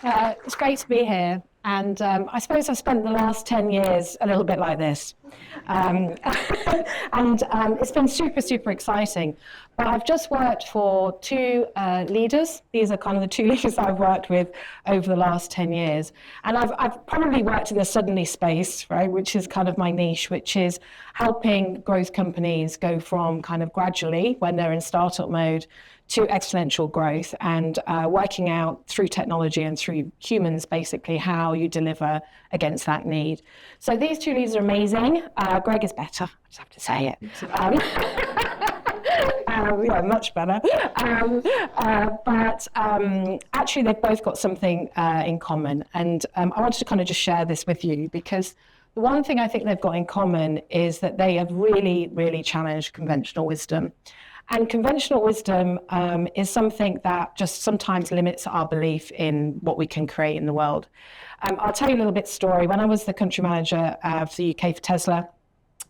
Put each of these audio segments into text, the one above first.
It's great to be here. And I suppose I've spent the last 10 years a little bit like this. And it's been super, super exciting. But I've just worked for two leaders. These are kind of the two leaders I've worked with over the last 10 years. And I've probably worked in the suddenly space, right, which is kind of my niche, which is helping growth companies go from kind of gradually, when they're in startup mode, to exponential growth, and working out through technology and through humans, basically, how you deliver against that need. So these two leaders are amazing. Greg is better, I just have to say it. Yeah, much better. But actually, they've both got something in common. And I wanted to kind of just share this with you, because the one thing I think they've got in common is that they have really, really challenged conventional wisdom. And conventional wisdom is something that just sometimes limits our belief in what we can create in the world. I'll tell you a little bit story. When I was the country manager for the UK for Tesla,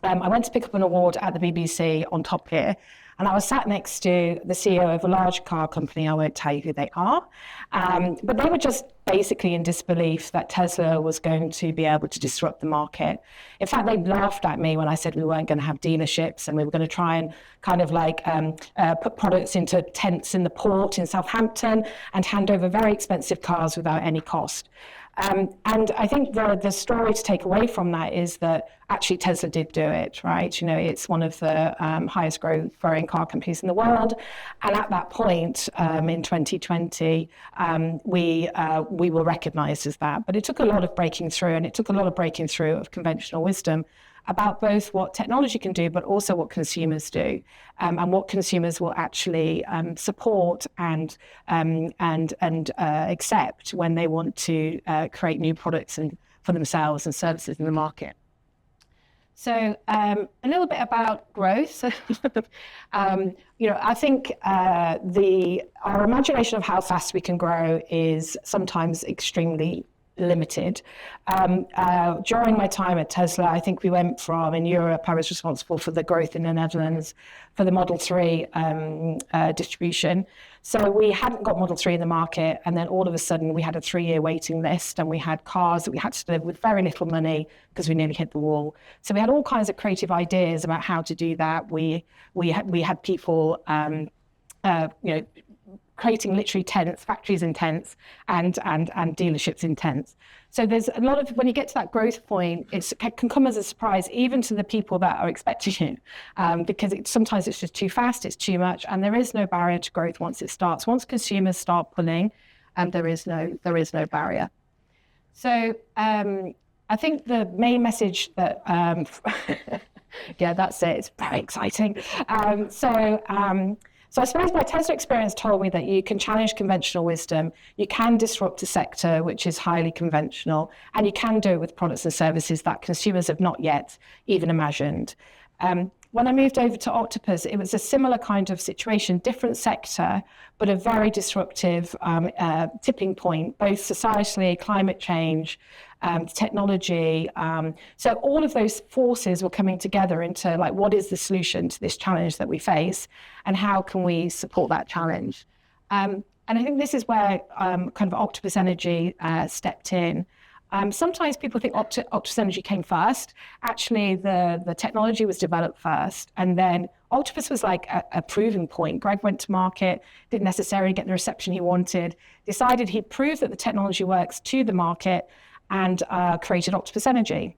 I went to pick up an award at the BBC on Top Gear, and I was sat next to the CEO of a large car company. I won't tell you who they are, but they were just basically in disbelief that Tesla was going to be able to disrupt the market. In fact, they laughed at me when I said we weren't going to have dealerships and we were going to try and kind of like put products into tents in the port in Southampton and hand over very expensive cars without any cost. And I think the story to take away from that is that actually Tesla did do it, right? You know, it's one of the highest growing car companies in the world. And at that point in 2020, we were recognized as that. But it took a lot of breaking through, and it took a lot of breaking through of conventional wisdom about both what technology can do, but also what consumers do, and what consumers will actually support and accept when they want to create new products and for themselves and services in the market. So a little bit about growth. So, I think our imagination of how fast we can grow is sometimes extremely limited. During my time at Tesla, I think we went from, in Europe, I was responsible for the growth in the Netherlands for the Model 3 distribution. So we hadn't got Model 3 in the market, and then all of a sudden we had a 3-year waiting list, and we had cars that we had to deliver with very little money because we nearly hit the wall. So we had all kinds of creative ideas about how to do that. We had people, creating literally tents, factories in tents, and dealerships in tents. So there's a lot of, when you get to that growth point, it can come as a surprise even to the people that are expecting you, because sometimes it's just too fast, it's too much, and there is no barrier to growth once it starts. Once consumers start pulling, there is no barrier. So I think the main message that, yeah, that's it. It's very exciting. So I suppose my Tesla experience told me that you can challenge conventional wisdom, you can disrupt a sector which is highly conventional, and you can do it with products and services that consumers have not yet even imagined. When I moved over to Octopus, it was a similar kind of situation, different sector, but a very disruptive tipping point, both societally, climate change, technology. So all of those forces were coming together into, like, what is the solution to this challenge that we face, and how can we support that challenge? And I think this is where kind of Octopus Energy stepped in. Sometimes people think Octopus Energy came first. Actually, the technology was developed first, and then Octopus was like a proving point. Greg went to market, didn't necessarily get the reception he wanted, decided he'd prove that the technology works to the market, and created Octopus Energy.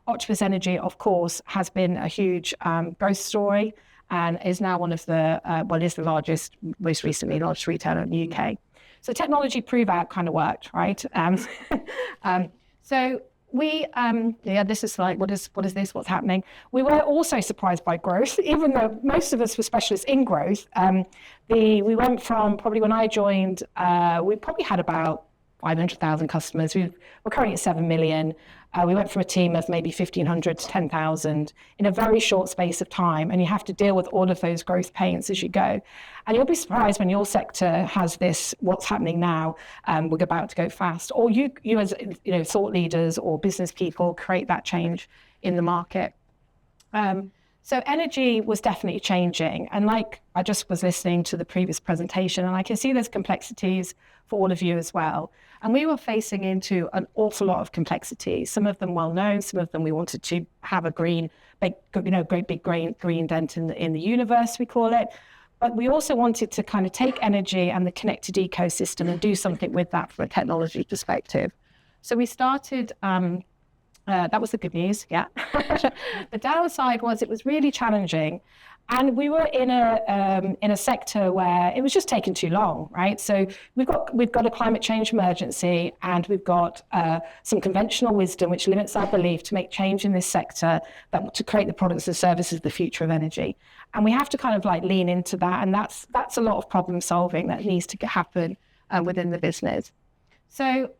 Octopus Energy, of course, has been a huge growth story, and is now one of the, is the largest, most recently largest retailer in the UK. So technology prove out kind of worked, right? So we, this is like, what is this? What's happening? We were also surprised by growth, even though most of us were specialists in growth. We went from, probably when I joined, we probably had about 500,000 customers. We're currently at 7 million. We went from a team of maybe 1,500 to 10,000 in a very short space of time. And you have to deal with all of those growth pains as you go. And you'll be surprised when your sector has this, what's happening now, we're about to go fast. Or you as thought leaders or business people create that change in the market. So energy was definitely changing. And like I just was listening to the previous presentation, and I can see there's complexities for all of you as well. And we were facing into an awful lot of complexities, some of them well known, some of them we wanted to have a great big green dent in the universe, we call it. But we also wanted to kind of take energy and the connected ecosystem and do something with that from a technology perspective. So we started, that was the good news, yeah. The downside was it was really challenging. And we were in a sector where it was just taking too long, right? So we've got a climate change emergency, and we've got some conventional wisdom which limits our belief to make change in this sector, to create the products and services of the future of energy. And we have to kind of like lean into that, and that's a lot of problem solving that needs to happen within the business. So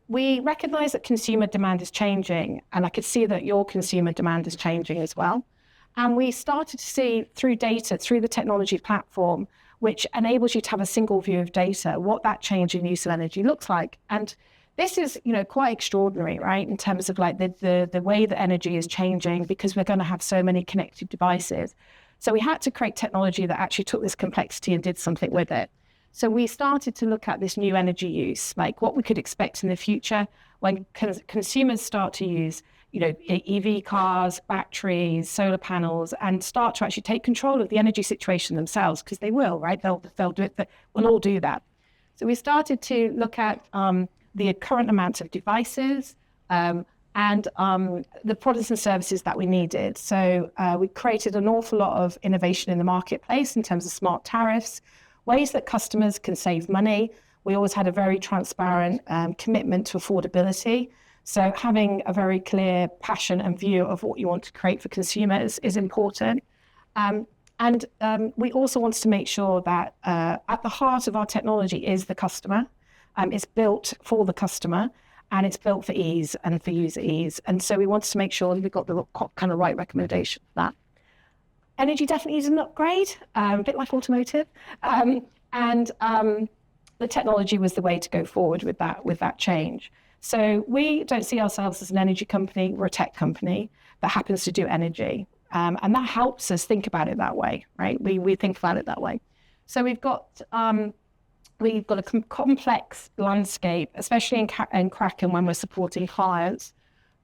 we recognize that consumer demand is changing, and I could see that your consumer demand is changing as well. And we started to see through data, through the technology platform, which enables you to have a single view of data, what that change in use of energy looks like. And this is, quite extraordinary, right? In terms of like the way that energy is changing, because we're going to have so many connected devices. So we had to create technology that actually took this complexity and did something with it. So we started to look at this new energy use, like what we could expect in the future when consumers start to use EV cars, batteries, solar panels, and start to actually take control of the energy situation themselves, because they will, right? They'll do it. We'll all do that. So we started to look at the current amount of devices and the products and services that we needed. So we created an awful lot of innovation in the marketplace in terms of smart tariffs, ways that customers can save money. We always had a very transparent commitment to affordability. So having a very clear passion and view of what you want to create for consumers is important. And we also want to make sure that at the heart of our technology is the customer. It's built for the customer, and it's built for ease and for user ease. And so we wanted to make sure that we got the kind of right recommendation for that. Energy definitely is an upgrade, a bit like automotive. And the technology was the way to go forward with that change. So we don't see ourselves as an energy company. We're a tech company that happens to do energy. And that helps us think about it that way, right? We think about it that way. So we've got a complex landscape, especially in Kraken when we're supporting clients.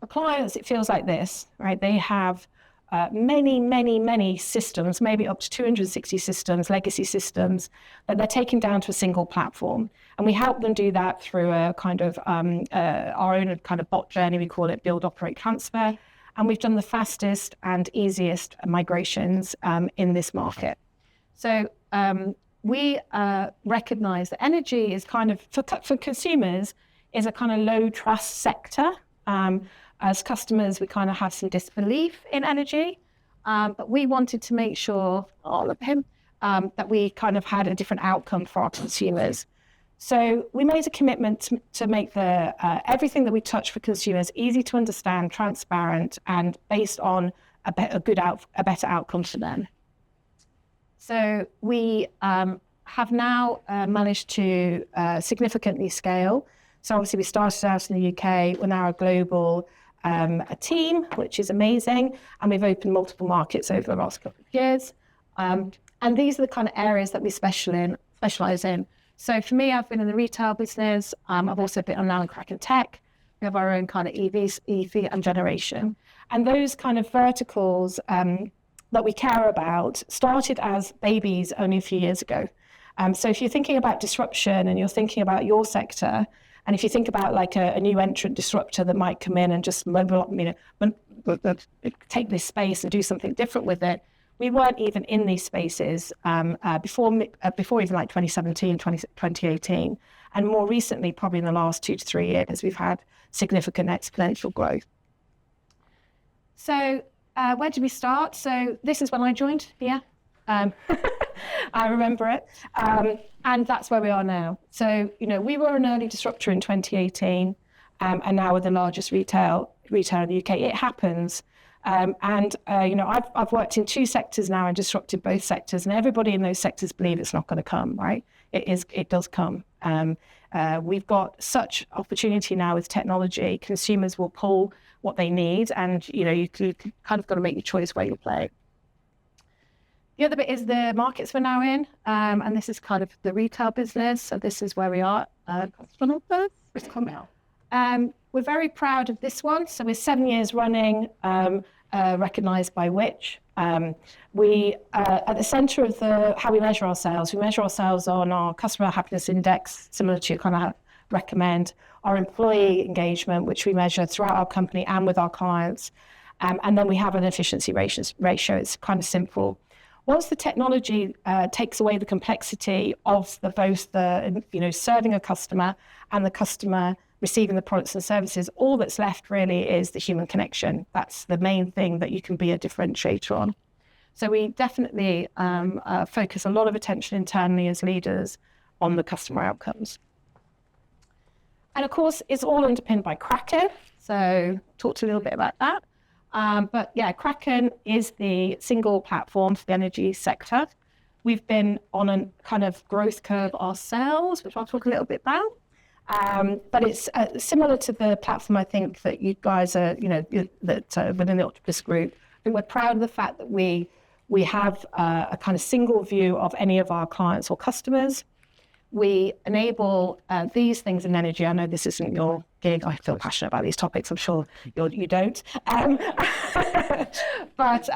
For clients, it feels like this, right? They have many systems, maybe up to 260 systems, legacy systems, that they're taking down to a single platform. And we help them do that through a kind of our own kind of bot journey. We call it build, operate, transfer. And we've done the fastest and easiest migrations in this market. So we recognize that energy is kind of, for consumers, is a kind of low trust sector. As customers, we kind of have some disbelief in energy, but we wanted to make sure, that we kind of had a different outcome for our consumers. So we made a commitment to make everything that we touch for consumers easy to understand, transparent, and based on a better outcome for them. So we have now managed to significantly scale. So obviously we started out in the UK, we're now a global a team, which is amazing, and we've opened multiple markets over the last couple of years. And these are the kind of areas that we specialize in. So for me, I've been in the retail business. I've also been on now in Kraken Tech. We have our own kind of EV and generation. And those kind of verticals that we care about started as babies only a few years ago. So if you're thinking about disruption and you're thinking about your sector, and if you think about like a new entrant disruptor that might come in and just take this space and do something different with it, we weren't even in these spaces before even like 2017, 2018. And more recently, probably in the last 2 to 3 years, we've had significant exponential growth. So where did we start? So this is when I joined, yeah. I remember it. And that's where we are now. So, we were an early disruptor in 2018, and now we're the largest retailer in the UK. It happens. I've worked in 2 sectors now and disrupted both sectors, and everybody in those sectors believe it's not going to come, right? It does come. We've got such opportunity now with technology. Consumers will pull what they need, and you kind of got to make your choice where you're playing. The other bit is the markets we're now in, and this is kind of the retail business. So this is where we are. We're very proud of this one. So we're 7 years running, recognised by Which. We at the centre of how we measure ourselves on our customer happiness index, similar to kind of recommend, our employee engagement, which we measure throughout our company and with our clients. And then we have an efficiency ratio. It's kind of simple. Once the technology takes away the complexity of both the serving a customer and the customer receiving the products and services, all that's left really is the human connection. That's the main thing that you can be a differentiator on. So we definitely focus a lot of attention internally as leaders on the customer outcomes. And of course, it's all underpinned by Kraken. So talked a little bit about that. But yeah, Kraken is the single platform for the energy sector. We've been on a kind of growth curve ourselves, which I'll talk a little bit about. But it's similar to the platform, I think, that you guys are, within the Octopus Group. I think we're proud of the fact that we have a kind of single view of any of our clients or customers. We enable these things in energy. I know this isn't your gig. I feel passionate about these topics. I'm sure you don't. But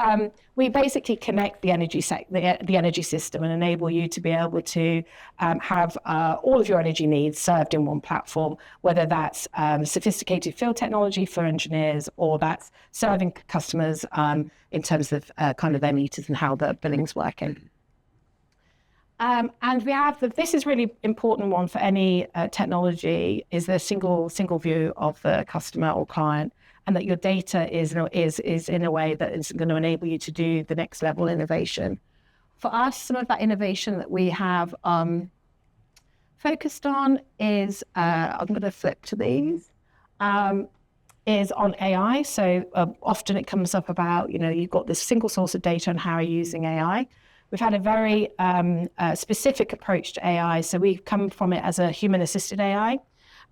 we basically connect the energy the energy system and enable you to be able to have all of your energy needs served in one platform, whether that's sophisticated field technology for engineers or that's serving customers in terms of kind of their meters and how the billing's working. And we have this is really important one for any technology, is the single view of the customer or client, and that your data is in a way that is going to enable you to do the next level innovation. For us, some of that innovation that we have focused on is, I'm going to flip to these, is on AI. So often it comes up about, you've got this single source of data and how are you using AI. We've had a very specific approach to AI. So we've come from it as a human-assisted AI,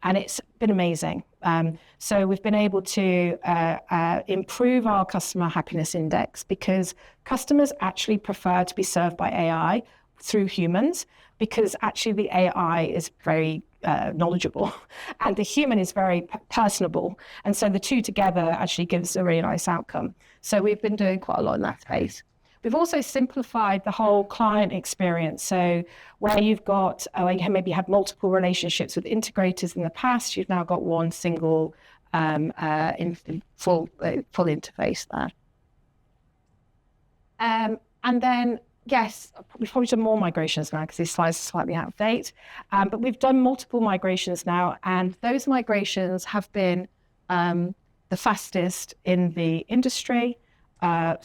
and it's been amazing. So we've been able to improve our customer happiness index because customers actually prefer to be served by AI through humans, because actually the AI is very knowledgeable and the human is very personable. And so the two together actually gives a really nice outcome. So we've been doing quite a lot in that space. We've also simplified the whole client experience. So where you've got, maybe you had multiple relationships with integrators in the past, you've now got one single full interface there. And then, yes, we've probably done more migrations now because these slides are slightly out of date. But we've done multiple migrations now, and those migrations have been the fastest in the industry.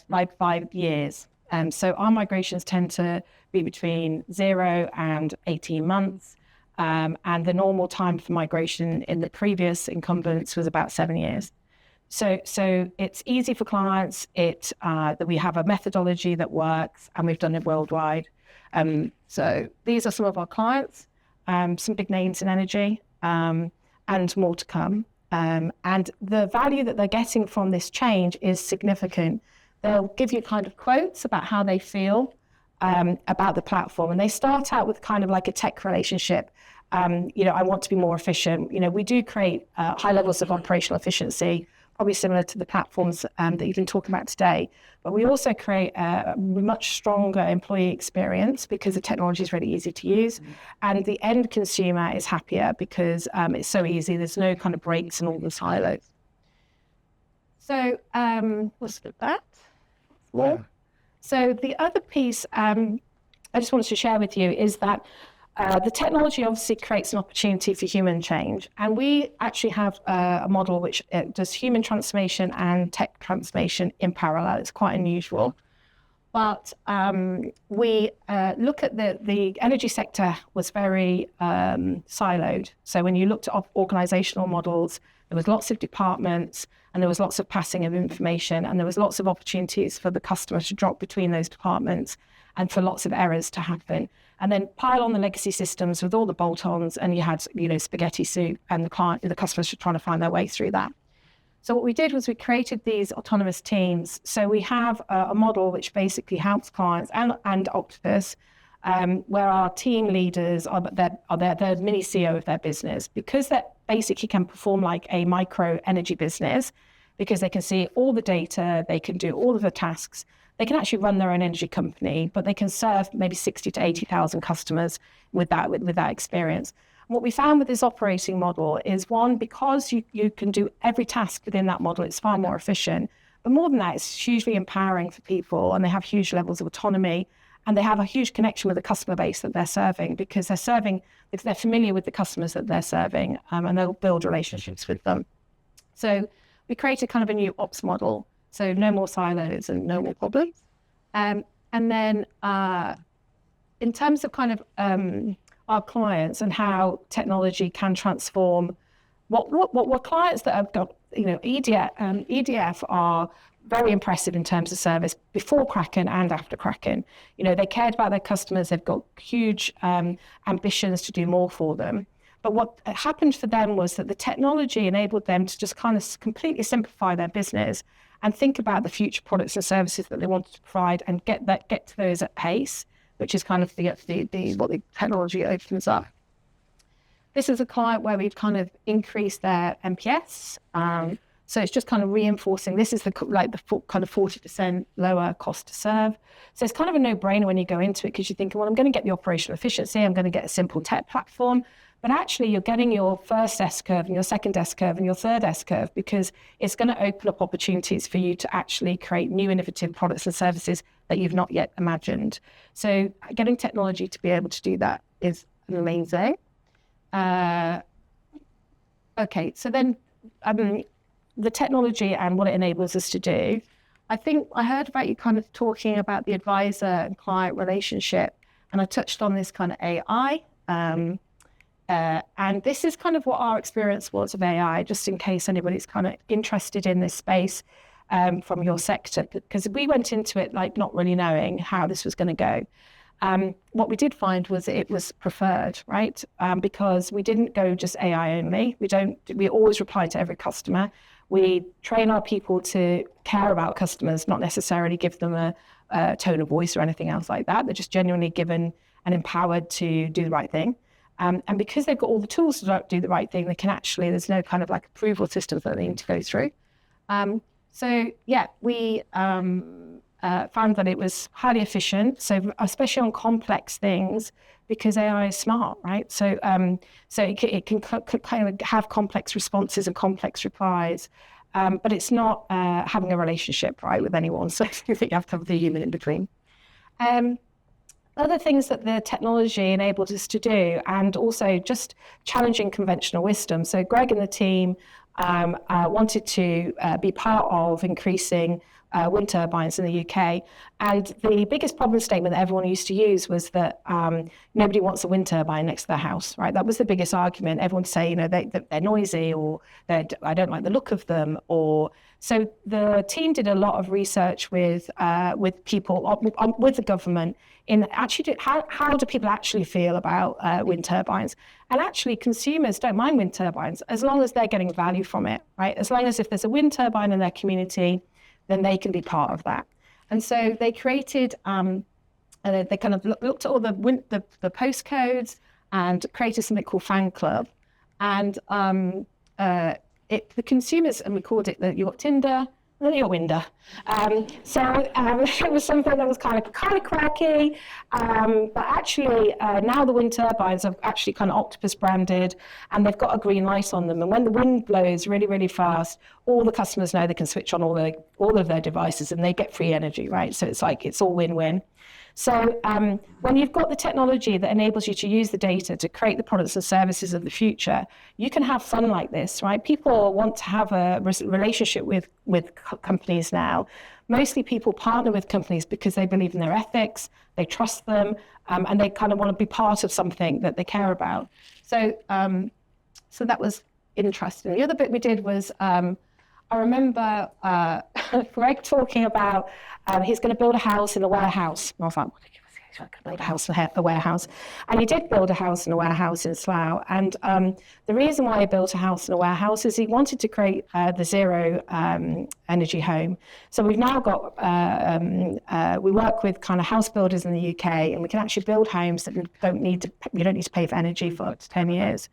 Like 5 years. So our migrations tend to be between 0 and 18 months. And the normal time for migration in the previous incumbents was about 7 years. So it's easy for clients. That we have a methodology that works, and we've done it worldwide. So these are some of our clients, some big names in energy, and more to come. And the value that they're getting from this change is significant. They'll give you kind of quotes about how they feel about the platform. And they start out with kind of like a tech relationship. I want to be more efficient. We do create high levels of operational efficiency, probably similar to the platforms that you've been talking about today. But we also create a much stronger employee experience because the technology is really easy to use. And the end consumer is happier because it's so easy. There's no kind of breaks and all the silos. So let's look at that. Yeah. So the other piece I just wanted to share with you is that the technology obviously creates an opportunity for human change. And we actually have a model which does human transformation and tech transformation in parallel. It's quite unusual. But we look at the energy sector was very siloed. So when you looked at organizational models, there was lots of departments and there was lots of passing of information, and there was lots of opportunities for the customer to drop between those departments and for lots of errors to happen. And then pile on the legacy systems with all the bolt-ons, and you had, spaghetti soup, and the customers were trying to find their way through that. So what we did was we created these autonomous teams. So we have a model which basically helps clients and Octopus, where our team leaders are the mini CEO of their business, because that basically can perform like a micro energy business, because they can see all the data, they can do all of the tasks. They can actually run their own energy company, but they can serve maybe 60 to 80,000 customers with that experience. And what we found with this operating model is, one, because you can do every task within that model, it's far more efficient. But more than that, it's hugely empowering for people, and they have huge levels of autonomy, and they have a huge connection with the customer base that they're serving, because they're familiar with the customers that they're serving, and they'll build relationships with them. So we created kind of a new ops model. So no more silos and no more problems. And then in terms of kind of our clients and how technology can transform what clients that have got, EDF are very impressive in terms of service before Kraken and after Kraken. They cared about their customers. They've got huge ambitions to do more for them. But what happened for them was that the technology enabled them to just kind of completely simplify their business and think about the future products and services that they wanted to provide, and get to those at pace, which is kind of what the technology opens up. This is a client where we've kind of increased their NPS. So it's just kind of reinforcing. This is the kind of 40% lower cost to serve. So it's kind of a no-brainer when you go into it, because you're thinking, well, I'm going to get the operational efficiency. I'm going to get a simple tech platform. But actually, you're getting your first S-curve and your second S-curve and your third S-curve, because it's going to open up opportunities for you to actually create new innovative products and services that you've not yet imagined. So getting technology to be able to do that is amazing. Okay, so then the technology and what it enables us to do. I think I heard about you kind of talking about the advisor and client relationship, and I touched on this kind of AI. And this is kind of what our experience was of AI, just in case anybody's kind of interested in this space from your sector, because we went into it like not really knowing how this was going to go. What we did find was it was preferred, right? Because we didn't go just AI only. We always reply to every customer. We train our people to care about customers, not necessarily give them a tone of voice or anything else like that. They're just genuinely given and empowered to do the right thing. And because they've got all the tools to do the right thing, they can actually, there's no kind of like approval systems that they need to go through. We found that it was highly efficient. So especially on complex things, because AI is smart, right? So it can kind of have complex responses and complex replies, but it's not having a relationship, right, with anyone. So you think you have to have the human in between. Other things that the technology enabled us to do, and also just challenging conventional wisdom. So Greg and the team wanted to be part of increasing wind turbines in the UK. And the biggest problem statement that everyone used to use was that nobody wants a wind turbine next to their house, right? That was the biggest argument. Everyone would say, they're noisy, or I don't like the look of them. So the team did a lot of research with people, with the government, in actually how do people actually feel about wind turbines? And actually, consumers don't mind wind turbines as long as they're getting value from it, right? As long as if there's a wind turbine in their community, then they can be part of that. And so they created, they kind of looked at all the postcodes and created something called Fan Club. And the consumers, and we called it your Tinder, and your Winder. It was something that was kind of quirky, but actually now the wind turbines are actually kind of Octopus branded, and they've got a green light on them. And when the wind blows really, really fast, all the customers know they can switch on all of their devices, and they get free energy, right? So it's all win-win. So when you've got the technology that enables you to use the data to create the products and services of the future, you can have fun like this, right? People want to have a relationship with companies now. Mostly people partner with companies because they believe in their ethics, they trust them, and they kind of want to be part of something that they care about. So that was interesting. The other bit we did was, I remember Greg talking about he's going to build a house in a warehouse. And I was like, what did you say? build a house and a warehouse. And he did build a house and a warehouse in Slough. And the reason why he built a house and a warehouse is he wanted to create the zero energy home. So we've now got, we work with kind of house builders in the UK, and we can actually build homes that you don't need to pay for energy for up to 10 years.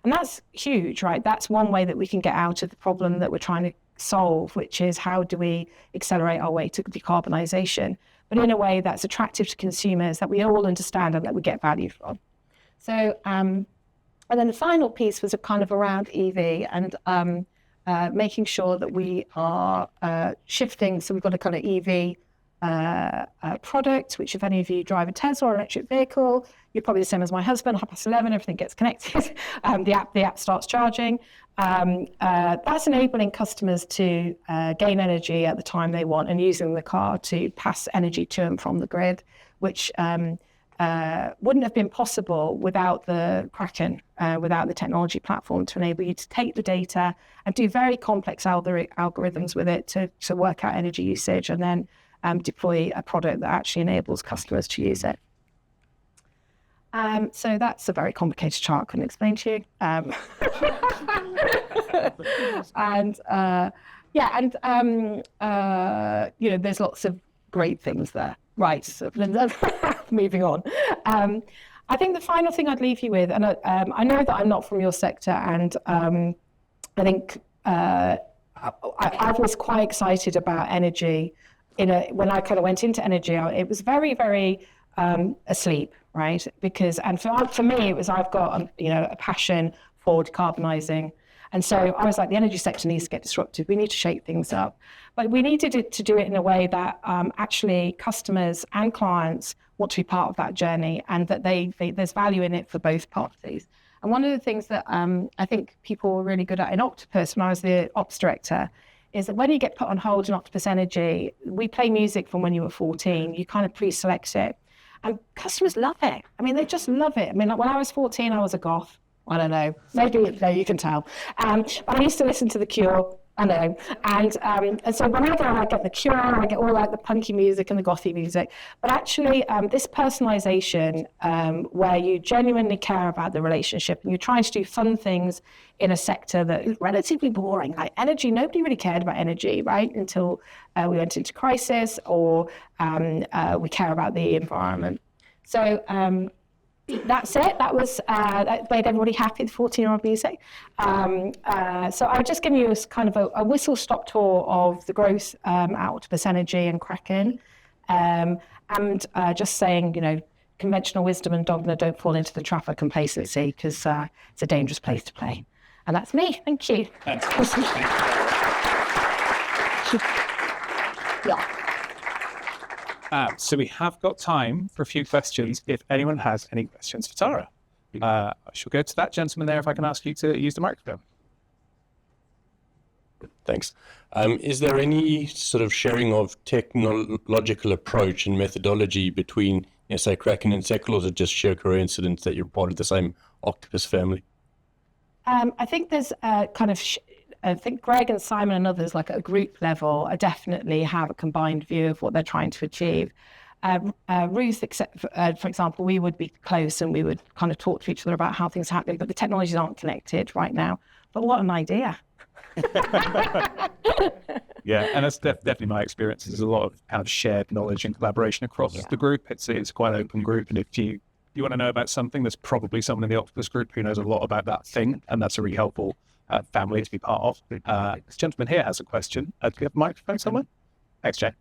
And that's huge, right? That's one way that we can get out of the problem that we're trying to solve, which is how do we accelerate our way to decarbonisation, but in a way that's attractive to consumers, that we all understand and that we get value from. So, and then the final piece was a kind of around EV and making sure that we are shifting. So we've got a kind of EV product, which if any of you drive a Tesla or electric vehicle, you're probably the same as my husband, 11:30, everything gets connected. The app starts charging. That's enabling customers to gain energy at the time they want and using the car to pass energy to and from the grid, which wouldn't have been possible without the Kraken, without the technology platform to enable you to take the data and do very complex algorithms with it to work out energy usage and then deploy a product that actually enables customers to use it. So that's a very complicated chart, couldn't explain to you. There's lots of great things there. Right, so moving on. I think the final thing I'd leave you with, and I know that I'm not from your sector, and I think I was quite excited about energy. When I kind of went into energy, it was very, very asleep, right? And for me, it was I've got a passion for decarbonising, and so I was like, the energy sector needs to get disrupted. We need to shake things up, but we needed to do it in a way that actually customers and clients want to be part of that journey, and that there's value in it for both parties. And one of the things that I think people were really good at in Octopus when I was the ops director is that when you get put on hold in Octopus Energy, we play music from when you were 14. You kind of pre-select it. And customers love it. I mean, they just love it. I mean, like when I was 14, I was a goth. I don't know. Maybe you can tell. But I used to listen to The Cure. I know. And so when I go, I get The Cure, I get all like the punky music and the gothy music. But actually, this personalization, where you genuinely care about the relationship and you're trying to do fun things in a sector that is relatively boring, like energy. Nobody really cared about energy, right? Until we went into crisis, or we care about the environment. So that's it. That made everybody happy, the 14-year-old music. So I've just given you kind of a whistle-stop tour of the growth at Octopus Energy and Kraken. And just saying, conventional wisdom and dogma, don't fall into the trap of complacency, because it's a dangerous place to play. And that's me. Thank you. Yeah. So we have got time for a few questions if anyone has any questions for Tara. I shall go to that gentleman there if I can ask you to use the microphone. Thanks. Is there any sort of sharing of technological approach and methodology between, say, Kraken and Sequel, or is it just sheer coincidence that you're part of the same Octopus family? I think there's I think Greg and Simon and others, like at a group level, definitely have a combined view of what they're trying to achieve. Ruth, for example, we would be close and we would kind of talk to each other about how things are happening, but the technologies aren't connected right now. But what an idea. Yeah, and that's definitely my experience. There's a lot of kind of shared knowledge and collaboration across the group. It's quite an open group, and if you want to know about something, there's probably someone in the Octopus group who knows a lot about that thing, and that's a really helpful family to be part of. This gentleman here has a question. Do you have a microphone somewhere? Thanks, Jay.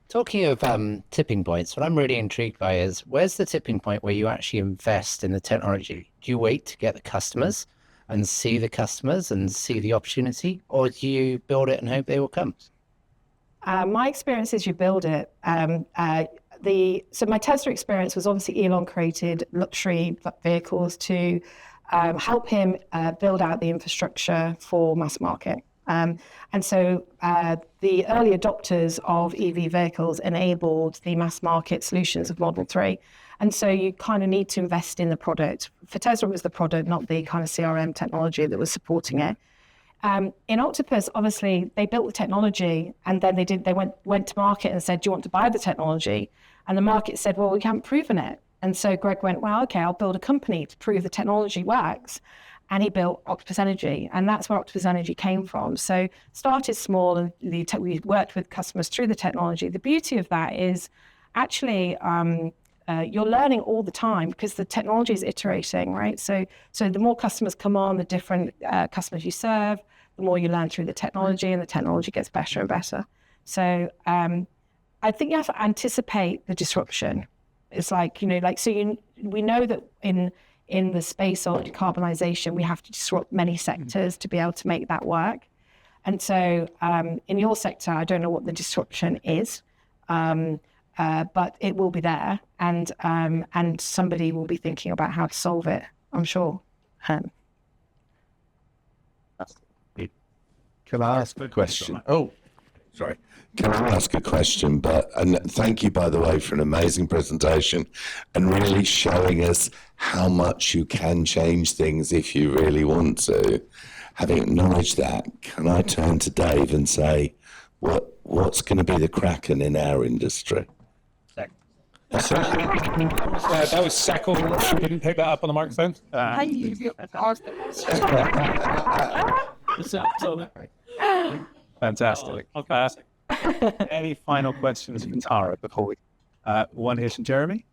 Talking of tipping points, what I'm really intrigued by is, where's the tipping point where you actually invest in the technology? Do you wait to get the customers and see the customers and see the opportunity, or do you build it and hope they will come? My experience is you build it. So my Tesla experience was obviously Elon created luxury vehicles to help him build out the infrastructure for mass market. And so the early adopters of EV vehicles enabled the mass market solutions of Model 3. And so you kind of need to invest in the product. For Tesla, it was the product, not the kind of CRM technology that was supporting it. In Octopus, obviously, they built the technology, and then they went to market and said, "Do you want to buy the technology?" And the market said, "Well, we haven't proven it." And so Greg went, "Well, okay, I'll build a company to prove the technology works." And he built Octopus Energy, and that's where Octopus Energy came from. So started small, and we worked with customers through the technology. The beauty of that is actually you're learning all the time because the technology is iterating, right? So the more customers come on, the different customers you serve, the more you learn through the technology, and the technology gets better and better. So I think you have to anticipate the disruption. It's like, we know that in the space of decarbonization, we have to disrupt many sectors to be able to make that work. And so in your sector, I don't know what the disruption is, but it will be there, and somebody will be thinking about how to solve it, I'm sure. Can I ask a question? Oh, sorry. Can I ask a question? And thank you, by the way, for an amazing presentation and really showing us how much you can change things if you really want to. Having acknowledged that, can I turn to Dave and say, what's going to be the Kraken in our industry? That was Sackle. She didn't pick that up on the microphone. Fantastic. Any final questions from Tara before we... one here from Jeremy.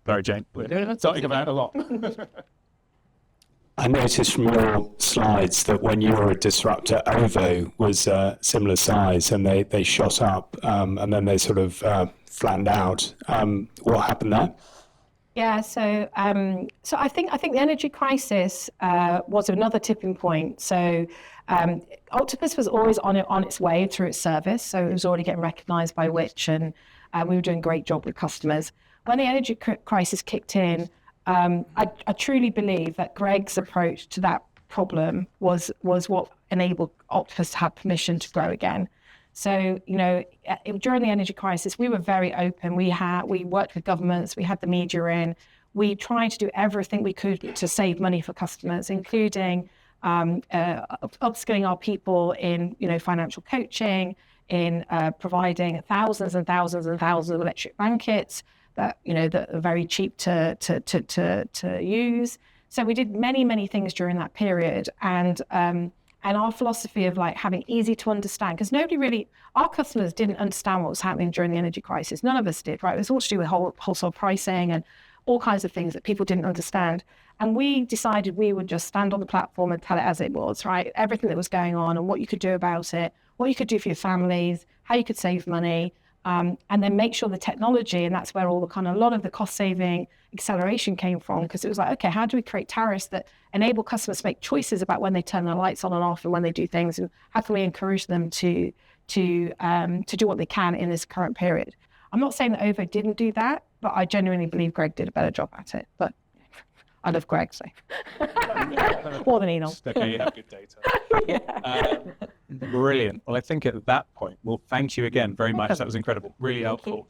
Sorry, Jane. We're talking about a lot. I noticed from your slides that when you were a disruptor, OVO was a similar size, and they shot up, and then they sort of flattened out. What happened there? Yeah, so I think the energy crisis was another tipping point. So Octopus was always on its way through its service, so it was already getting recognised by Which, and we were doing a great job with customers. When the energy crisis kicked in, I truly believe that Greg's approach to that problem was what enabled Octopus to have permission to grow again. So, during the energy crisis, we were very open. We worked with governments, we had the media in. We tried to do everything we could to save money for customers, including upskilling our people in, financial coaching, in providing thousands and thousands and thousands of electric blankets that are very cheap to use. So we did many, many things during that period, and our philosophy of having easy to understand, because our customers didn't understand what was happening during the energy crisis. None of us did, right? It was all to do with wholesale pricing and all kinds of things that people didn't understand. And we decided we would just stand on the platform and tell it as it was, right? Everything that was going on and what you could do about it, what you could do for your families, how you could save money, and then make sure the technology, and that's where a lot of the cost saving acceleration came from, because it was like, okay, how do we create tariffs that enable customers to make choices about when they turn their lights on and off and when they do things, and how can we encourage them to do what they can in this current period? I'm not saying that OVO didn't do that, but I genuinely believe Greg did a better job at it. But I love Greg, so more than Elon. Okay, you have good data. Brilliant. Well, I think at that point, thank you again very much. That was incredible. Really helpful.